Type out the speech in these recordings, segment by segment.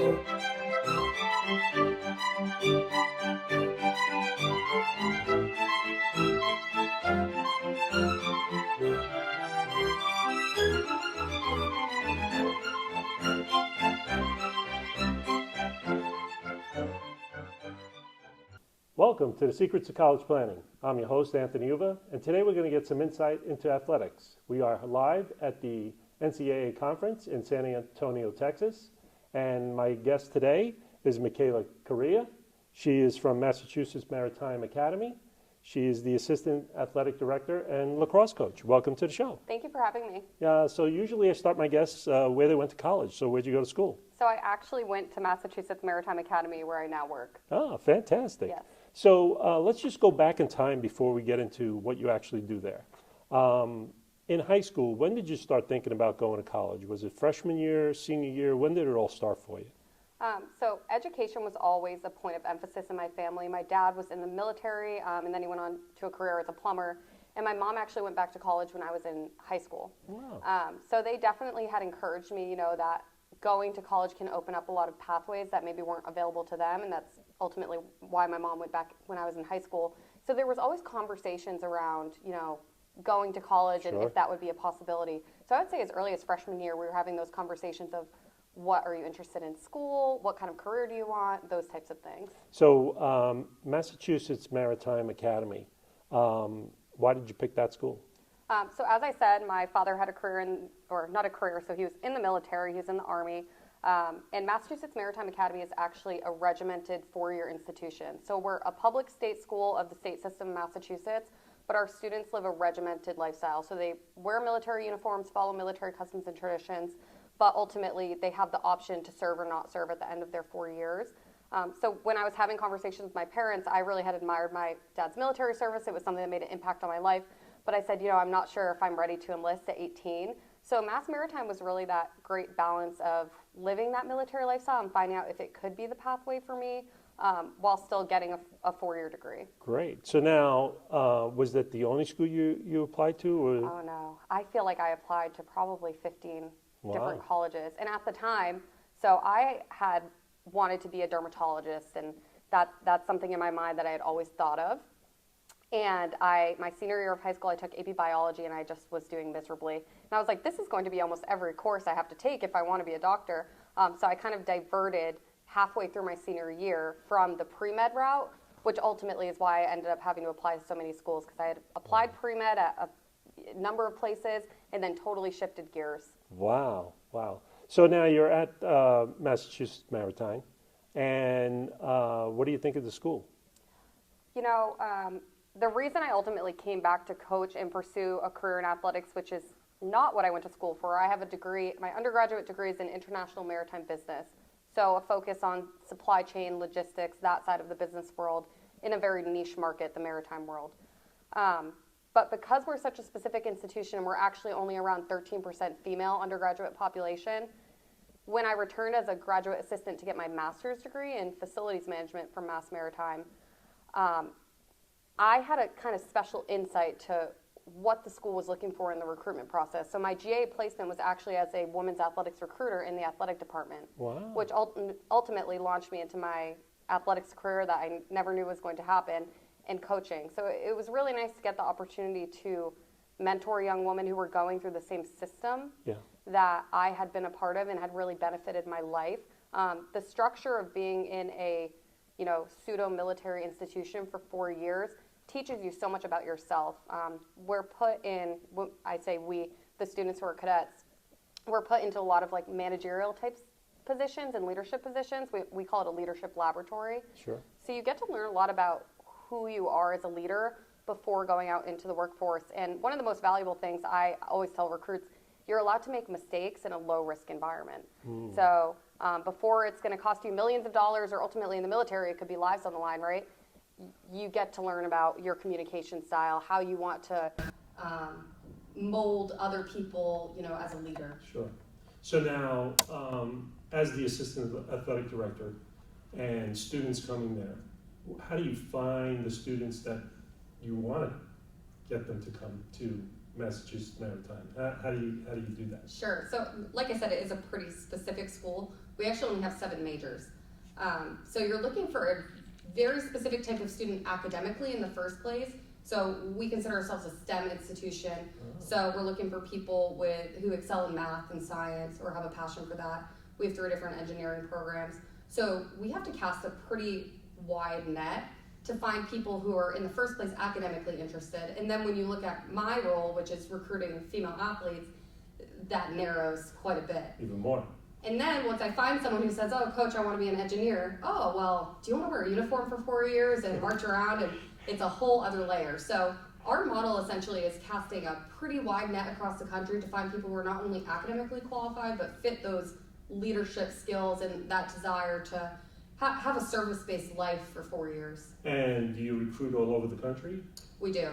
Welcome to the Secrets of College Planning. I'm your host, Anthony Uva, and today we're going to get some insight into athletics. We are live at the NCAA conference in San Antonio, Texas, and my guest today is Mikayla Correia. She is from Massachusetts Maritime Academy. She is the Assistant Athletic Director and lacrosse coach. Welcome to the show. Thank you for having me. So usually I start my guests where they went to college. So where'd you go to school? So I actually went to Massachusetts Maritime Academy, where I now work. Oh, fantastic. Yes. So let's just go back in time before we get into what you actually do there. In high school, when did you start thinking about going to college? Was it freshman year, senior year? When did it all start for you? So education was always a point of emphasis in my family. My dad was in the military, and then he went on to a career as a plumber. And my mom actually went back to college when I was in high school. Wow. So they definitely had encouraged me, that going to college can open up a lot of pathways that maybe weren't available to them, and that's ultimately why my mom went back when I was in high school. So there was always conversations around, going to college and if that would be a possibility. So I would say as early as freshman year, we were having those conversations of what are you interested in school, what kind of career do you want, those types of things. So Massachusetts Maritime Academy, why did you pick that school? So as I said, my father had a career or not a career, so he was in the military, he was in the Army. And Massachusetts Maritime Academy is actually a regimented four-year institution. So we're a public state school of the state system of Massachusetts, but our students live a regimented lifestyle. So they wear military uniforms, follow military customs and traditions, but ultimately they have the option to serve or not serve at the end of their 4 years. So when I was having conversations with my parents, I really had admired my dad's military service. It was something that made an impact on my life. But I said, I'm not sure if I'm ready to enlist at 18. So Mass Maritime was really that great balance of living that military lifestyle and finding out if it could be the pathway for me while still getting a four-year degree. Great. So now, was that the only school you applied to? Or? Oh, no. I feel like I applied to probably 15 different colleges. And at the time, so I had wanted to be a dermatologist, and that's something in my mind that I had always thought of. And my senior year of high school, I took AP Biology, and I just was doing miserably. And I was like, this is going to be almost every course I have to take if I want to be a doctor. So I kind of diverted halfway through my senior year from the pre-med route, which ultimately is why I ended up having to apply to so many schools, because I had applied pre-med at a number of places and then totally shifted gears. Wow. So now you're at Massachusetts Maritime, and what do you think of the school? The reason I ultimately came back to coach and pursue a career in athletics, which is not what I went to school for. I have a degree, my undergraduate degree is in international maritime business. So a focus on supply chain, logistics, that side of the business world in a very niche market, the maritime world. But because we're such a specific institution, we're actually only around 13% female undergraduate population. When I returned as a graduate assistant to get my master's degree in facilities management from Mass Maritime, I had a kind of special insight to what the school was looking for in the recruitment process. So my GA placement was actually as a women's athletics recruiter in the athletic department, which ultimately launched me into my athletics career that I never knew was going to happen in coaching. So it was really nice to get the opportunity to mentor young women who were going through the same system that I had been a part of and had really benefited my life. The structure of being in a pseudo-military institution for 4 years teaches you so much about yourself. We're put in, I say we, the students who are cadets, we're put into a lot of like managerial types positions and leadership positions. We call it a leadership laboratory. Sure. So you get to learn a lot about who you are as a leader before going out into the workforce. And one of the most valuable things I always tell recruits, you're allowed to make mistakes in a low-risk environment. So before it's going to cost you millions of dollars, or ultimately in the military, it could be lives on the line, right? You get to learn about your communication style, how you want to mold other people, as a leader. Sure. So now, as the assistant athletic director and students coming there, how do you find the students that you want to get them to come to Massachusetts Maritime? How do you do that? Sure. So, like I said, it is a pretty specific school. We actually only have 7 majors. So you're looking for a very specific type of student academically in the first place. So we consider ourselves a STEM institution. Oh. So we're looking for people who excel in math and science or have a passion for that. We have 3 different engineering programs. So we have to cast a pretty wide net to find people who are in the first place academically interested. And then when you look at my role, which is recruiting female athletes, that narrows quite a bit. Even more. And then once I find someone who says, oh, coach, I want to be an engineer. Oh, well, do you want to wear a uniform for 4 years and march around? And it's a whole other layer. So our model essentially is casting a pretty wide net across the country to find people who are not only academically qualified, but fit those leadership skills and that desire to have a service-based life for 4 years. And do you recruit all over the country? We do.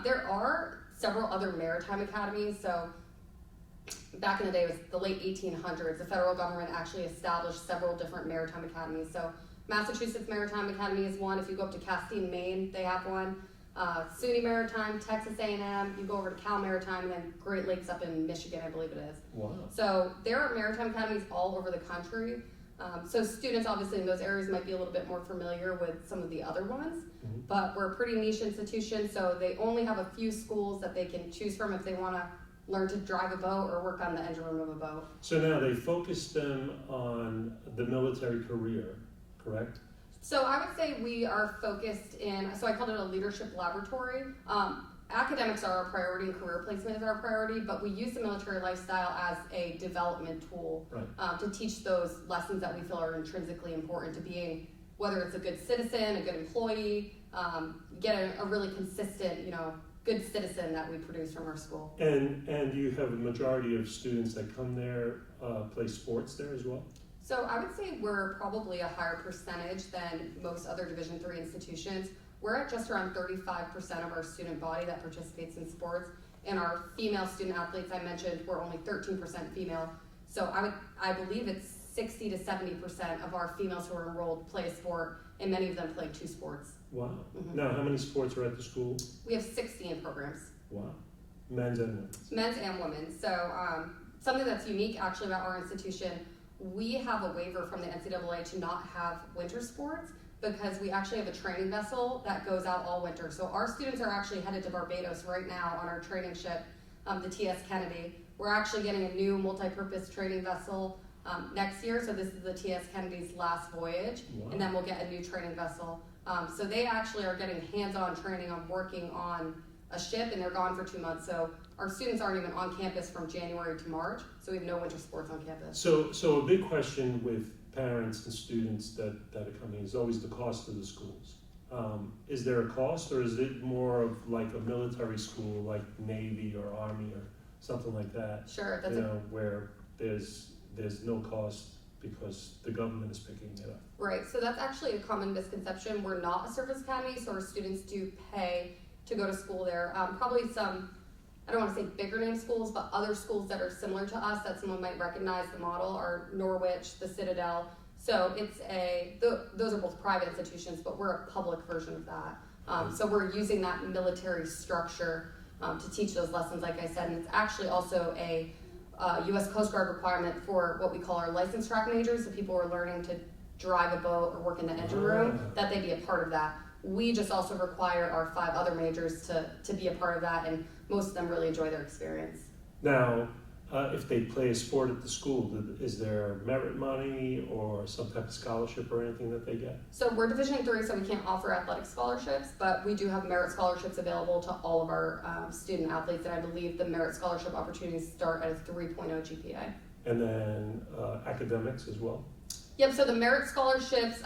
There are several other maritime academies. So back in the day, it was the late 1800s, the federal government actually established several different maritime academies. So Massachusetts Maritime Academy is one. If you go up to Castine, Maine, they have one. SUNY Maritime, Texas A&M, you go over to Cal Maritime, and then Great Lakes up in Michigan, I believe it is. Wow. So there are maritime academies all over the country. So students obviously in those areas might be a little bit more familiar with some of the other ones, but we're a pretty niche institution, so they only have a few schools that they can choose from if they want to learn to drive a boat or work on the engine room of a boat. So now they focus them on the military career, correct? So I would say we are focused so I called it a leadership laboratory. Academics are our priority and career placement is our priority, but we use the military lifestyle as a development tool, right, to teach those lessons that we feel are intrinsically important to being, whether it's a good citizen, a good employee, get a really consistent, good citizen that we produce from our school. And you have a majority of students that come there play sports there as well? So I would say we're probably a higher percentage than most other Division III institutions. We're at just around 35% of our student body that participates in sports. And our female student athletes, I mentioned, we're only 13% female. So I believe it's 60 to 70% of our females who are enrolled play a sport, and many of them play 2 sports. Wow. Now, how many sports are at the school? We have 16 programs. Wow. Men's and women's? Men's and women's. So something that's unique actually about our institution, we have a waiver from the NCAA to not have winter sports because we actually have a training vessel that goes out all winter. So our students are actually headed to Barbados right now on our training ship, the TS Kennedy. We're actually getting a new multi-purpose training vessel next year. So this is the TS Kennedy's last voyage. Wow. And then we'll get a new training vessel. So they actually are getting hands-on training on working on a ship, and they're gone for 2 months. So our students aren't even on campus from January to March, so we have no winter sports on campus. So a big question with parents and students that are coming is always the cost of the schools. Is there a cost, or is it more of like a military school, like Navy or Army or something like that? Sure. Where there's no cost because the government is picking it up. Right. So that's actually a common misconception. We're not a service academy, so our students do pay to go to school there. Probably some, I don't want to say bigger name schools, but other schools that are similar to us that someone might recognize the model are Norwich, the Citadel. So those are both private institutions, but we're a public version of that. So we're using that military structure to teach those lessons, like I said, and it's actually also a U.S. Coast Guard requirement for what we call our license track majors, so people who are learning to drive a boat or work in the engine room, that they be a part of that. We just also require our 5 other majors to be a part of that, and most of them really enjoy their experience. Now, if they play a sport at the school, is there merit money or some type of scholarship or anything that they get? So we're Division III, so we can't offer athletic scholarships, but we do have merit scholarships available to all of our student athletes, and I believe the merit scholarship opportunities start at a 3.0 GPA. And then academics as well? Yep, so the merit scholarships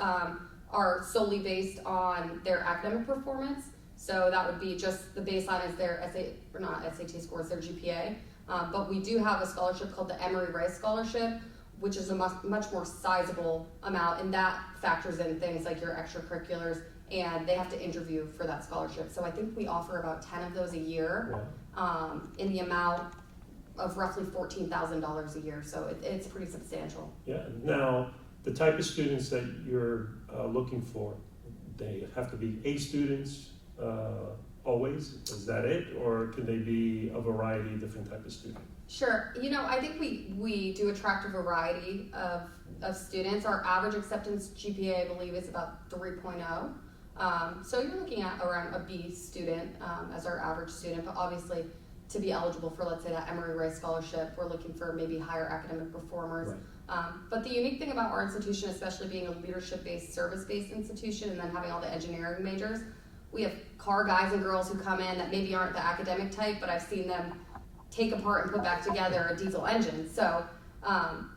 are solely based on their academic performance. So that would be just the baseline is their SAT scores, their GPA. But we do have a scholarship called the Emory Rice Scholarship, which is a much more sizable amount, and that factors in things like your extracurriculars, and they have to interview for that scholarship. So I think we offer about 10 of those a year, in the amount of roughly $14,000 a year. So it's pretty substantial. Yeah. Now, the type of students that you're looking for, they have to be A students, always? Is that it? Or can they be a variety of different type of student? Sure. I think we do attract a variety of students. Our average acceptance GPA, I believe, is about 3.0. So you're looking at around a B student as our average student, but obviously to be eligible for, let's say, that Emory Rice Scholarship, we're looking for maybe higher academic performers. Right. But the unique thing about our institution, especially being a leadership-based, service-based institution, and then having all the engineering majors, we have car guys and girls who come in that maybe aren't the academic type, but I've seen them take apart and put back together a diesel engine. So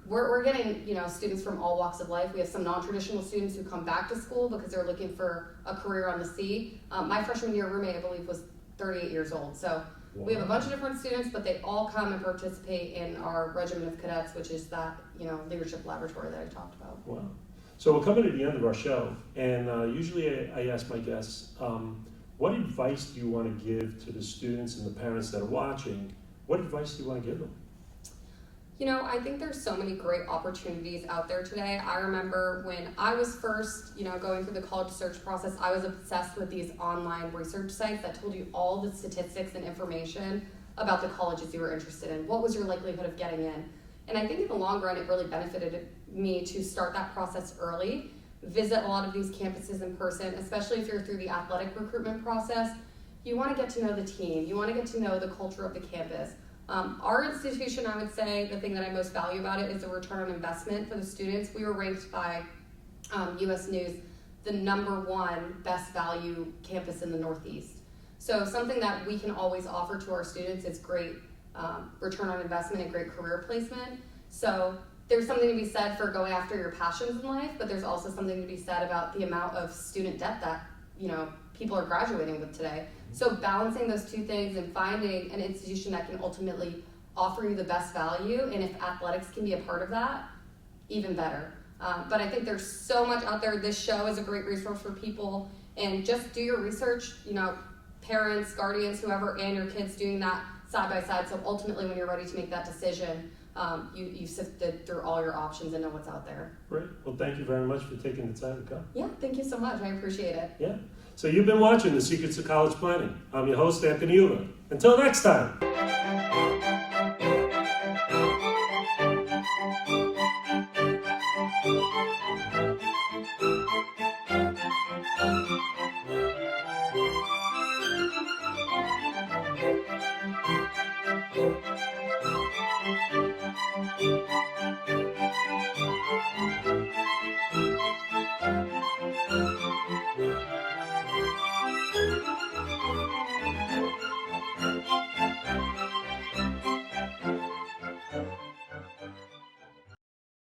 we're getting students from all walks of life. We have some non-traditional students who come back to school because they're looking for a career on the sea. My freshman year roommate, I believe, was 38 years old. So we have a bunch of different students, but they all come and participate in our regiment of cadets, which is that leadership laboratory that I talked about. Wow. So we're coming to the end of our show, and usually I ask my guests, what advice do you want to give to the students and the parents that are watching? What advice do you want to give them? I think there's so many great opportunities out there today. I remember when I was first, going through the college search process, I was obsessed with these online research sites that told you all the statistics and information about the colleges you were interested in. What was your likelihood of getting in? And I think in the long run, it really benefited me to start that process early, visit a lot of these campuses in person, especially if you're through the athletic recruitment process. You want to get to know the team. You want to get to know the culture of the campus. Our institution, I would say, the thing that I most value about it is the return on investment for the students. We were ranked by U.S. News the #1 best value campus in the Northeast. So something that we can always offer to our students is great return on investment and great career placement. So there's something to be said for going after your passions in life, but there's also something to be said about the amount of student debt that people are graduating with today. So balancing those two things and finding an institution that can ultimately offer you the best value, and if athletics can be a part of that, even better. But I think there's so much out there. This show is a great resource for people, and just do your research, parents, guardians, whoever, and your kids doing that side by side. So ultimately when you're ready to make that decision, you sifted through all your options and know what's out there. Great. Well, thank you very much for taking the time to come. Yeah, thank you so much. I appreciate it. Yeah. So you've been watching The Secrets of College Planning. I'm your host, Anthony Uva. Until next time.